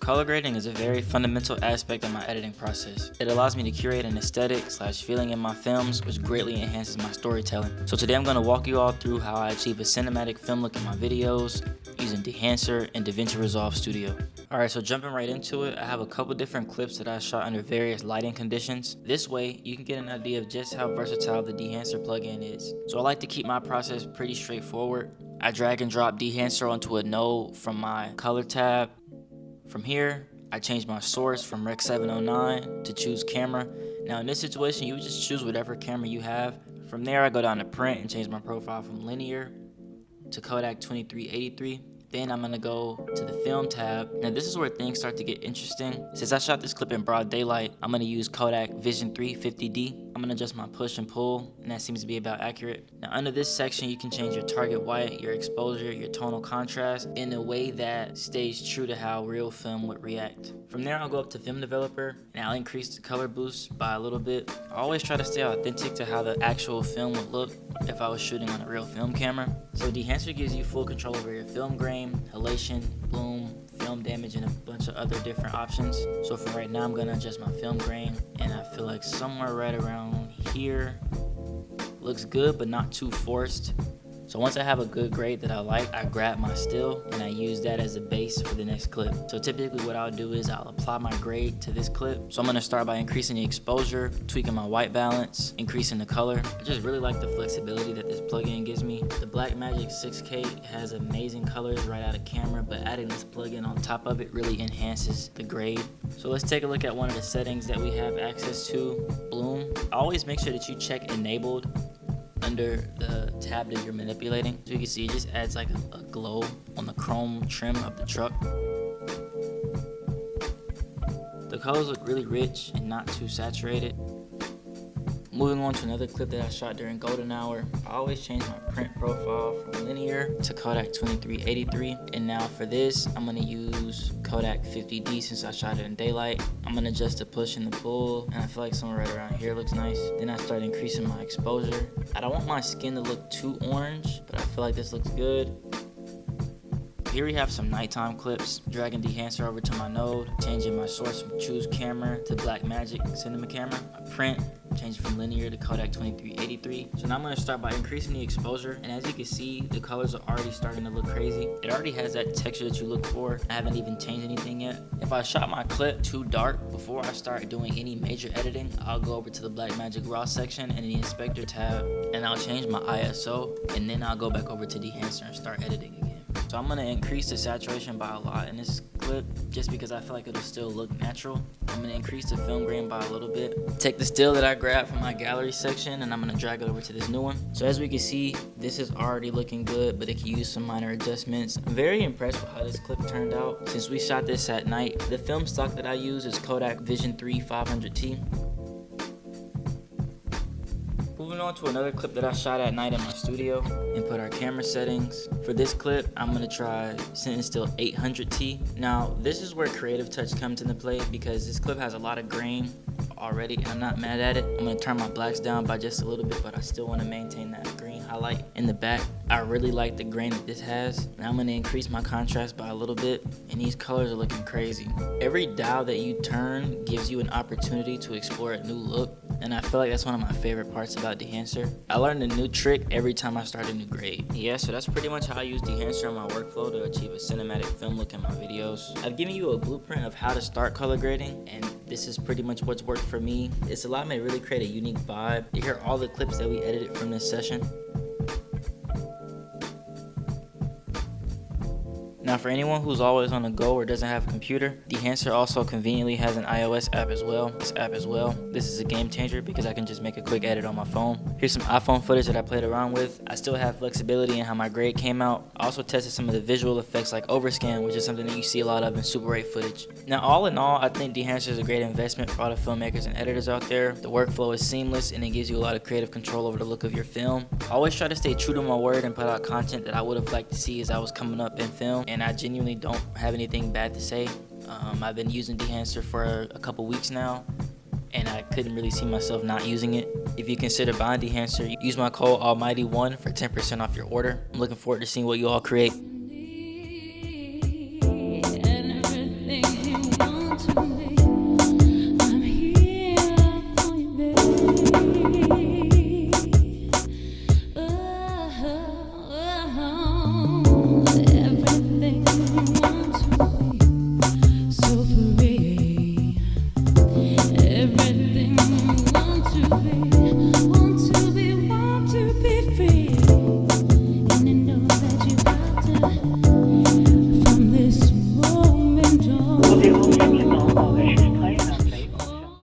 Color grading is a very fundamental aspect of my editing process. It allows me to curate an aesthetic/feeling in my films, which greatly enhances my storytelling. So today I'm going to walk you all through how I achieve a cinematic film look in my videos using Dehancer and DaVinci Resolve Studio. Alright, so jumping right into it, I have a couple different clips that I shot under various lighting conditions. This way, you can get an idea of just how versatile the Dehancer plugin is. So I like to keep my process pretty straightforward. I drag and drop Dehancer onto a node from my color tab. From here, I change my source from Rec 709 to choose camera. Now in this situation, you would just choose whatever camera you have. From there, I go down to print and change my profile from linear to Kodak 2383. Then I'm gonna go to the film tab. Now this is where things start to get interesting. Since I shot this clip in broad daylight, I'm gonna use Kodak Vision 350D. I'm gonna adjust my push and pull, and that seems to be about accurate. Now under this section, you can change your target white, your exposure, your tonal contrast in a way that stays true to how real film would react. From there, I'll go up to Film Developer, and I'll increase the color boost by a little bit. I always try to stay authentic to how the actual film would look if I was shooting on a real film camera. So Dehancer gives you full control over your film grain, halation, bloom, film damage, and a bunch of other different options. So for right now, I'm gonna adjust my film grain, and I feel like somewhere right around here looks good, but not too forced. So once I have a good grade that I like, I grab my still and I use that as a base for the next clip. So typically what I'll do is I'll apply my grade to this clip. So I'm gonna start by increasing the exposure, tweaking my white balance, increasing the color. I just really like the flexibility that this plugin gives me. The Blackmagic 6K has amazing colors right out of camera, but adding this plugin on top of it really enhances the grade. So let's take a look at one of the settings that we have access to, bloom. Always make sure that you check enabled under the tab that you're manipulating. So you can see it just adds like a glow on the chrome trim of the truck. The colors look really rich and not too saturated. Moving on to another clip that I shot during golden hour, I always change my print profile from linear to Kodak 2383. And now for this, I'm gonna use Kodak 50D since I shot it in daylight. I'm gonna adjust the push and the pull, and I feel like somewhere right around here looks nice. Then I start increasing my exposure. I don't want my skin to look too orange, but I feel like this looks good. Here we have some nighttime clips. Dragging Dehancer over to my node, changing my source from choose camera to Blackmagic cinema camera. I print, change from linear to Kodak 2383. So now I'm gonna start by increasing the exposure, and as you can see, the colors are already starting to look crazy. It already has that texture that you look for. I haven't even changed anything yet. If I shot my clip too dark before I start doing any major editing, I'll go over to the Blackmagic Raw section and the inspector tab, and I'll change my ISO, and then I'll go back over to Dehancer and start editing again. So I'm gonna increase the saturation by a lot in this clip just because I feel like it'll still look natural. I'm gonna increase the film grain by a little bit. Take the still that I grabbed from my gallery section and I'm gonna drag it over to this new one. So as we can see, this is already looking good, but it can use some minor adjustments. I'm very impressed with how this clip turned out. Since we shot this at night, the film stock that I use is Kodak Vision 3 500T. Moving on to another clip that I shot at night in my studio. Input our camera settings. For this clip, I'm gonna try sitting still 800T. Now, this is where creative touch comes into play because this clip has a lot of grain already and I'm not mad at it. I'm gonna turn my blacks down by just a little bit, but I still wanna maintain that green highlight in the back. I really like the grain that this has. Now I'm gonna increase my contrast by a little bit, and these colors are looking crazy. Every dial that you turn gives you an opportunity to explore a new look, and I feel like that's one of my favorite parts about Dehancer. I learned a new trick every time I start a new grade. Yeah, so that's pretty much how I use Dehancer in my workflow to achieve a cinematic film look in my videos. I've given you a blueprint of how to start color grading, and this is pretty much what's worked for me. It's allowed me to really create a unique vibe. You hear all the clips that we edited from this session. Now for anyone who's always on the go or doesn't have a computer, Dehancer also conveniently has an iOS app as well. This is a game changer because I can just make a quick edit on my phone. Here's some iPhone footage that I played around with. I still have flexibility in how my grade came out. I also tested some of the visual effects like overscan, which is something that you see a lot of in Super 8 footage. Now all in all, I think Dehancer is a great investment for all the filmmakers and editors out there. The workflow is seamless and it gives you a lot of creative control over the look of your film. I always try to stay true to my word and put out content that I would have liked to see as I was coming up in film, and I genuinely don't have anything bad to say. I've been using Dehancer for a couple weeks now, and I couldn't really see myself not using it. If you consider buying Dehancer, use my code Almighty1 for 10% off your order. I'm looking forward to seeing what you all create.